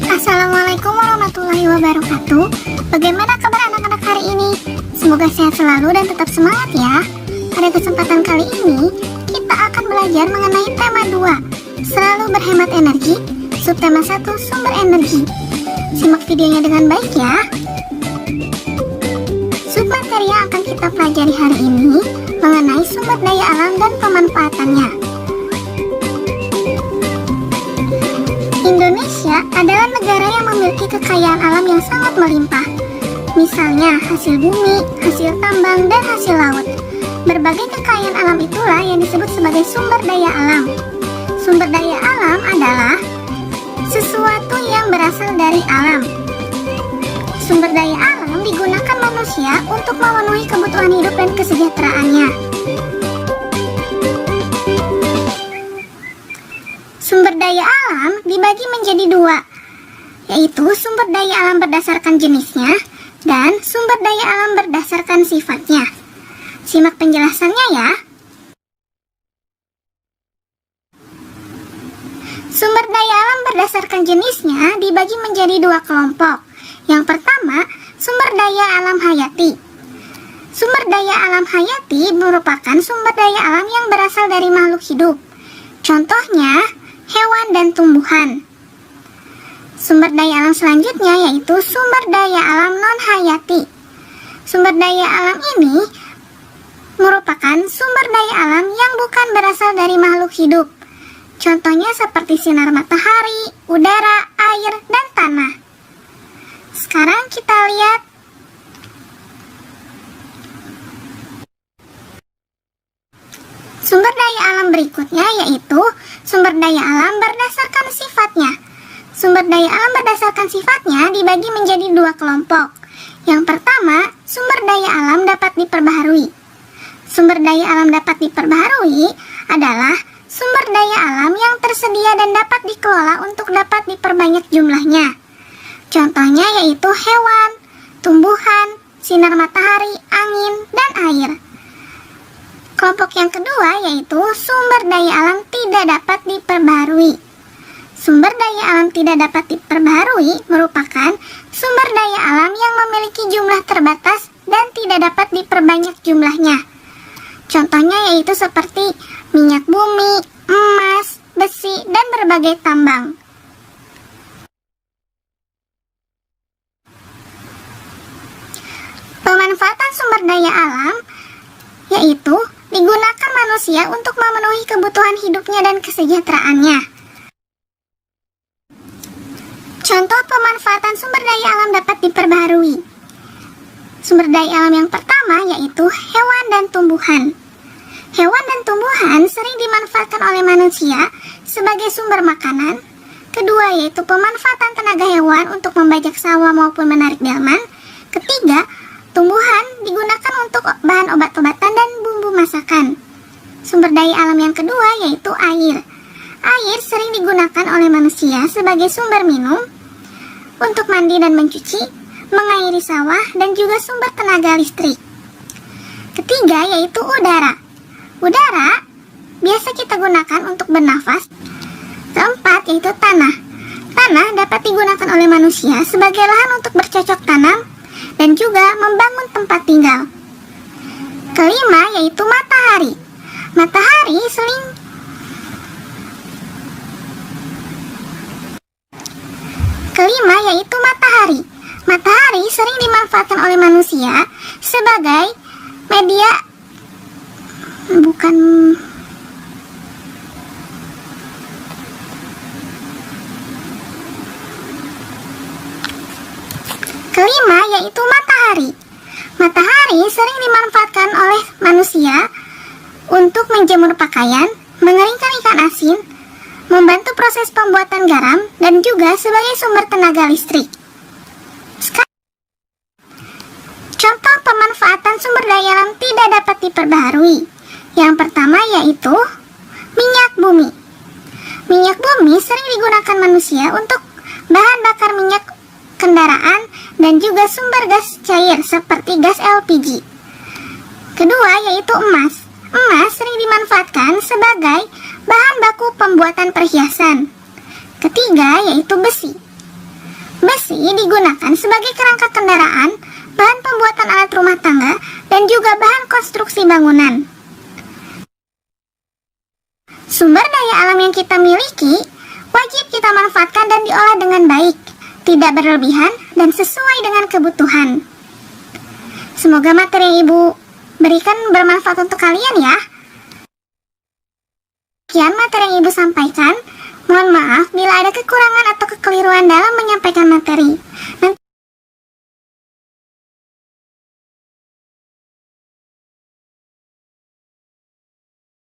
Assalamualaikum warahmatullahi wabarakatuh. Bagaimana kabar anak-anak hari ini? Semoga sehat selalu dan tetap semangat ya. Pada kesempatan kali ini, kita akan belajar mengenai tema 2, selalu berhemat energi, subtema 1, sumber energi. Simak videonya dengan baik ya. Submateri yang akan kita pelajari hari ini mengenai sumber daya alam dan pemanfaatannya. Indonesia adalah negara yang memiliki kekayaan alam yang sangat melimpah. Misalnya hasil bumi, hasil tambang, dan hasil laut. Berbagai kekayaan alam itulah yang disebut sebagai sumber daya alam. Sumber daya alam adalah sesuatu yang berasal dari alam. Sumber daya alam digunakan manusia untuk memenuhi kebutuhan hidup dan kesejahteraannya. Sumber daya alam dibagi menjadi dua, yaitu sumber daya alam berdasarkan jenisnya dan sumber daya alam berdasarkan sifatnya. Simak penjelasannya ya. Sumber daya alam berdasarkan jenisnya dibagi menjadi dua kelompok. Yang pertama, sumber daya alam hayati. Sumber daya alam hayati merupakan sumber daya alam yang berasal dari makhluk hidup. Contohnya, hewan dan tumbuhan. Sumber daya alam selanjutnya yaitu sumber daya alam non-hayati. Sumber daya alam ini merupakan sumber daya alam yang bukan berasal dari makhluk hidup. Contohnya seperti sinar matahari, udara, air, dan tanah. Sekarang kita lihat sumber daya alam berikutnya, yaitu sumber daya alam berdasarkan sifatnya. Sumber daya alam berdasarkan sifatnya dibagi menjadi dua kelompok. Yang pertama, sumber daya alam dapat diperbaharui. Sumber daya alam dapat diperbaharui adalah sumber daya alam yang tersedia dan dapat dikelola untuk dapat diperbanyak jumlahnya. Contohnya yaitu hewan, tumbuhan, sinar matahari, angin, dan air. Kelompok yang kedua yaitu sumber daya alam tidak dapat diperbaharui. Sumber daya alam tidak dapat diperbaharui merupakan sumber daya alam yang memiliki jumlah terbatas dan tidak dapat diperbanyak jumlahnya. Contohnya yaitu seperti minyak bumi, emas, besi, dan berbagai tambang. Pemanfaatan sumber daya alam yaitu digunakan manusia untuk memenuhi kebutuhan hidupnya dan kesejahteraannya. Contoh pemanfaatan sumber daya alam dapat diperbaharui. Sumber daya alam yang pertama yaitu hewan dan tumbuhan. Hewan dan tumbuhan sering dimanfaatkan oleh manusia sebagai sumber makanan. Kedua yaitu pemanfaatan tenaga hewan untuk membajak sawah maupun menarik delman. Ketiga, tumbuhan digunakan untuk bahan obat-obatan dan bumbu masakan. Sumber daya alam yang kedua yaitu air. Air sering digunakan oleh manusia sebagai sumber minum, untuk mandi dan mencuci, mengairi sawah, dan juga sumber tenaga listrik. Ketiga yaitu udara. Udara biasa kita gunakan untuk bernafas. Keempat yaitu tanah. Tanah dapat digunakan oleh manusia sebagai lahan untuk bercocok tanam dan juga membangun tempat tinggal. Kelima yaitu matahari. Matahari sering dimanfaatkan oleh manusia sebagai media Kelima yaitu matahari. Matahari sering dimanfaatkan oleh manusia untuk menjemur pakaian, mengeringkan ikan asin, membantu proses pembuatan garam, dan juga sebagai sumber tenaga listrik. Contoh pemanfaatan sumber daya alam tidak dapat diperbaharui. Yang pertama yaitu minyak bumi. Minyak bumi sering digunakan manusia untuk bahan bakar minyak kendaraan dan juga sumber gas cair seperti gas LPG. kedua yaitu emas. Emas sering dimanfaatkan sebagai bahan baku pembuatan perhiasan. Ketiga yaitu besi. Besi digunakan sebagai kerangka kendaraan, bahan pembuatan alat rumah tangga, dan juga bahan konstruksi bangunan. Sumber daya alam yang kita miliki wajib kita manfaatkan dan diolah dengan baik, tidak berlebihan dan sesuai dengan kebutuhan. Semoga materi yang Ibu berikan bermanfaat untuk kalian ya. Sekian materi yang Ibu sampaikan. Mohon maaf bila ada kekurangan atau kekeliruan dalam menyampaikan materi.